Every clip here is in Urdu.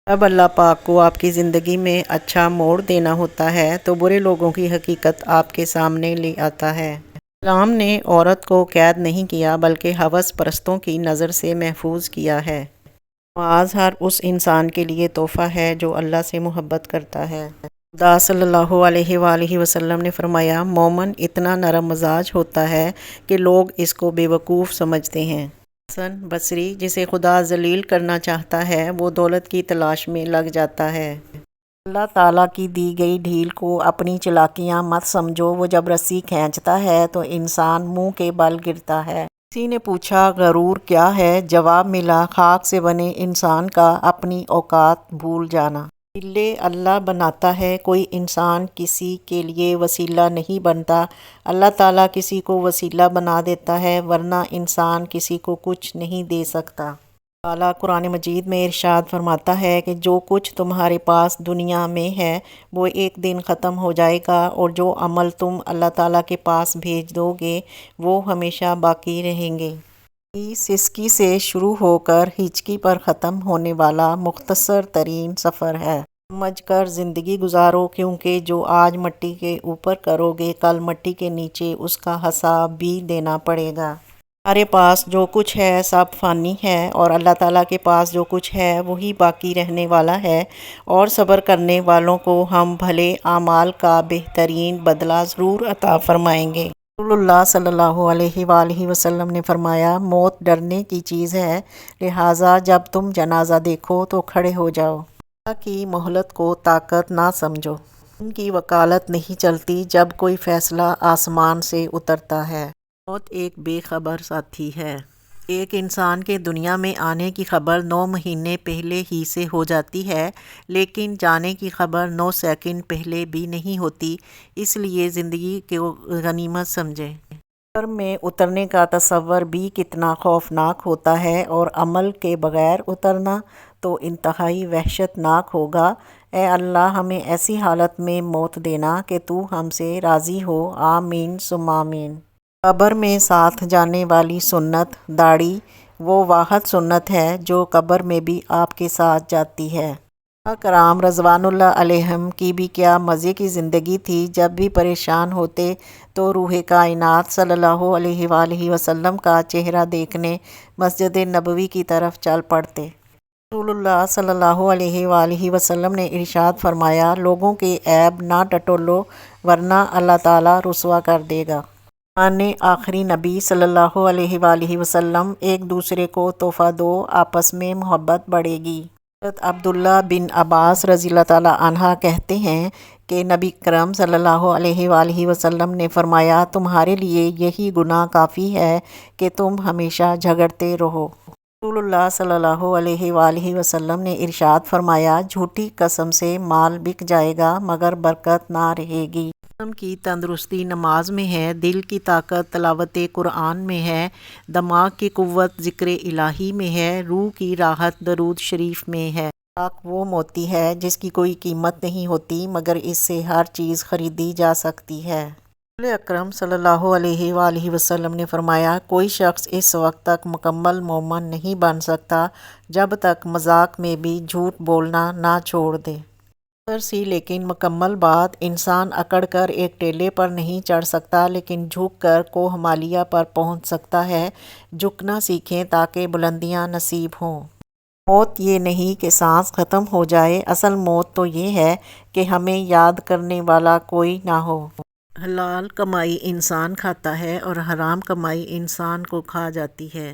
اب اللہ پاک کو آپ کی زندگی میں اچھا موڑ دینا ہوتا ہے تو برے لوگوں کی حقیقت آپ کے سامنے لے آتا ہے۔ اسلام نے عورت کو قید نہیں کیا بلکہ ہوس پرستوں کی نظر سے محفوظ کیا ہے۔ نماز ہر اس انسان کے لیے تحفہ ہے جو اللہ سے محبت کرتا ہے۔ خدا صلی اللہ علیہ وآلہ وسلم نے فرمایا، مومن اتنا نرم مزاج ہوتا ہے کہ لوگ اس کو بے وقوف سمجھتے ہیں۔ حسن بصری، جسے خدا ذلیل کرنا چاہتا ہے وہ دولت کی تلاش میں لگ جاتا ہے۔ اللہ تعالیٰ کی دی گئی ڈھیل کو اپنی چالاکیاں مت سمجھو، وہ جب رسی کھینچتا ہے تو انسان منہ کے بل گرتا ہے۔ کسی نے پوچھا غرور کیا ہے؟ جواب ملا، خاک سے بنے انسان کا اپنی اوقات بھول جانا۔ وسیلے اللہ بناتا ہے، کوئی انسان کسی کے لیے وسیلہ نہیں بنتا۔ اللہ تعالیٰ کسی کو وسیلہ بنا دیتا ہے، ورنہ انسان کسی کو کچھ نہیں دے سکتا۔ تعالیٰ قرآن مجید میں ارشاد فرماتا ہے کہ جو کچھ تمہارے پاس دنیا میں ہے وہ ایک دن ختم ہو جائے گا، اور جو عمل تم اللہ تعالیٰ کے پاس بھیج دو گے وہ ہمیشہ باقی رہیں گے۔ سسکی سے شروع ہو کر ہچکی پر ختم ہونے والا مختصر ترین سفر ہے۔ سمجھ کر زندگی گزارو، کیونکہ جو آج مٹی کے اوپر کرو گے کل مٹی کے نیچے اس کا حساب بھی دینا پڑے گا۔ ہمارے پاس جو کچھ ہے سب فانی ہے، اور اللہ تعالیٰ کے پاس جو کچھ ہے وہی باقی رہنے والا ہے، اور صبر کرنے والوں کو ہم بھلے اعمال کا بہترین بدلہ ضرور عطا فرمائیں گے۔ رسول اللہ صلی اللہ علیہ وآلہ وسلم نے فرمایا، موت ڈرنے کی چیز ہے، لہٰذا جب تم جنازہ دیکھو تو کھڑے ہو جاؤ۔ اللہ کی مہلت کو طاقت نہ سمجھو، ان کی وکالت نہیں چلتی جب کوئی فیصلہ آسمان سے اترتا ہے۔ موت ایک بے خبر ساتھی ہے۔ ایک انسان کے دنیا میں آنے کی خبر 9 مہینے پہلے ہی سے ہو جاتی ہے، لیکن جانے کی خبر 9 سیکنڈ پہلے بھی نہیں ہوتی، اس لیے زندگی کو غنیمت سمجھیں۔ قبر میں اترنے کا تصور بھی کتنا خوفناک ہوتا ہے، اور عمل کے بغیر اترنا تو انتہائی وحشت ناک ہوگا۔ اے اللہ، ہمیں ایسی حالت میں موت دینا کہ تو ہم سے راضی ہو، آمین ثم آمین۔ قبر میں ساتھ جانے والی سنت داڑھی وہ واحد سنت ہے جو قبر میں بھی آپ کے ساتھ جاتی ہے۔ صحابہ کرام رضوان اللہ علیہم کی بھی کیا مزے کی زندگی تھی، جب بھی پریشان ہوتے تو روح کائنات صلی اللہ علیہ وآلہ وسلم کا چہرہ دیکھنے مسجد نبوی کی طرف چل پڑتے۔ رسول اللہ صلی اللہ علیہ وآلہ وسلم نے ارشاد فرمایا، لوگوں کے عیب نہ ٹٹولو ورنہ اللہ تعالیٰ رسوا کر دے گا۔ آخری نبی صلی اللہ علیہ وآلہ وسلم، ایک دوسرے کو تحفہ دو، آپس میں محبت بڑھے گی۔ حضرت عبداللہ بن عباس رضی اللہ تعالیٰ عنہ کہتے ہیں کہ نبی کرم صلی اللہ علیہ وآلہ وسلم نے فرمایا، تمہارے لیے یہی گناہ کافی ہے کہ تم ہمیشہ جھگڑتے رہو۔ رسول اللہ صلی اللہ علیہ وآلہ وسلم نے ارشاد فرمایا، جھوٹی قسم سے مال بک جائے گا مگر برکت نہ رہے گی۔ جسم کی تندرستی نماز میں ہے، دل کی طاقت تلاوت قرآن میں ہے، دماغ کی قوت ذکر الہی میں ہے، روح کی راحت درود شریف میں ہے۔ طاق وہ موتی ہے جس کی کوئی قیمت نہیں ہوتی مگر اس سے ہر چیز خریدی جا سکتی ہے۔ رسول اکرم صلی اللہ علیہ وآلہ وسلم نے فرمایا، کوئی شخص اس وقت تک مکمل مومن نہیں بن سکتا جب تک مذاق میں بھی جھوٹ بولنا نہ چھوڑ دے۔ سی لیکن مکمل بات، انسان اکڑ کر ایک ٹیلے پر نہیں چڑھ سکتا لیکن جھک کر کوہ ہمالیہ پر پہنچ سکتا ہے۔ جھکنا سیکھیں تاکہ بلندیاں نصیب ہوں۔ موت یہ نہیں کہ سانس ختم ہو جائے، اصل موت تو یہ ہے کہ ہمیں یاد کرنے والا کوئی نہ ہو۔ حلال کمائی انسان کھاتا ہے اور حرام کمائی انسان کو کھا جاتی ہے۔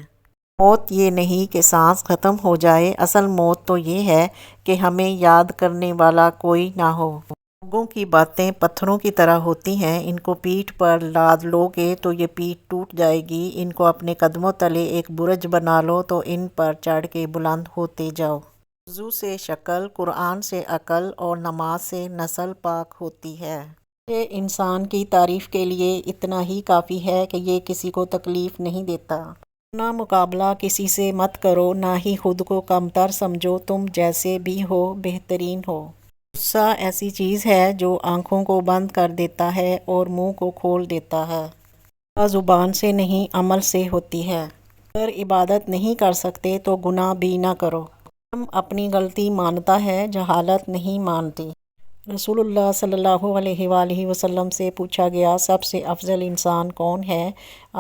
موت یہ نہیں کہ سانس ختم ہو جائے، اصل موت تو یہ ہے کہ ہمیں یاد کرنے والا کوئی نہ ہو۔ لوگوں کی باتیں پتھروں کی طرح ہوتی ہیں، ان کو پیٹھ پر لاد لو گے تو یہ پیٹھ ٹوٹ جائے گی، ان کو اپنے قدموں تلے ایک برج بنا لو تو ان پر چڑھ کے بلند ہوتے جاؤ۔ وضو سے شکل، قرآن سے عقل اور نماز سے نسل پاک ہوتی ہے۔ یہ انسان کی تعریف کے لیے اتنا ہی کافی ہے کہ یہ کسی کو تکلیف نہیں دیتا۔ اپنا مقابلہ کسی سے مت کرو، نہ ہی خود کو کمتر سمجھو، تم جیسے بھی ہو بہترین ہو۔ غصہ ایسی چیز ہے جو آنکھوں کو بند کر دیتا ہے اور منہ کو کھول دیتا ہے۔ زبان سے نہیں عمل سے ہوتی ہے۔ اگر عبادت نہیں کر سکتے تو گناہ بھی نہ کرو۔ ہم اپنی غلطی مانتا ہے، جہالت نہیں مانتی۔ رسول اللہ صلی اللہ علیہ وآلہ وسلم سے پوچھا گیا، سب سے افضل انسان کون ہے؟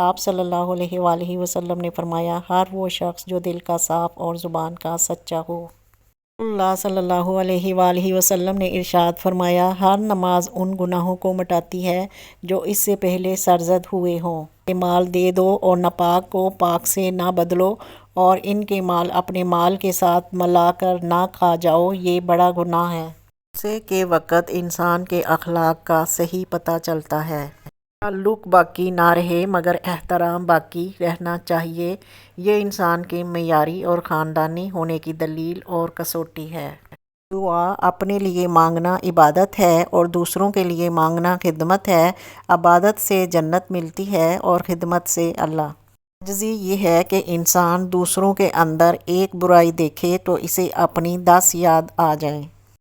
آپ صلی اللہ علیہ وآلہ وسلم نے فرمایا، ہر وہ شخص جو دل کا صاف اور زبان کا سچا ہو۔ رسول اللہ صلی اللہ علیہ وآلہ وسلم نے ارشاد فرمایا، ہر نماز ان گناہوں کو مٹاتی ہے جو اس سے پہلے سرزد ہوئے ہوں۔ یہ مال دے دو اور ناپاک کو پاک سے نہ بدلو، اور ان کے مال اپنے مال کے ساتھ ملا کر نہ کھا جاؤ، یہ بڑا گناہ ہے۔ غصے کے وقت انسان کے اخلاق کا صحیح پتہ چلتا ہے۔ تعلق باقی نہ رہے مگر احترام باقی رہنا چاہیے، یہ انسان کے معیاری اور خاندانی ہونے کی دلیل اور کسوٹی ہے۔ دعا اپنے لیے مانگنا عبادت ہے اور دوسروں کے لیے مانگنا خدمت ہے۔ عبادت سے جنت ملتی ہے اور خدمت سے اللہ۔ عاجزی یہ ہے کہ انسان دوسروں کے اندر ایک برائی دیکھے تو اسے اپنی 10 یاد آ جائیں۔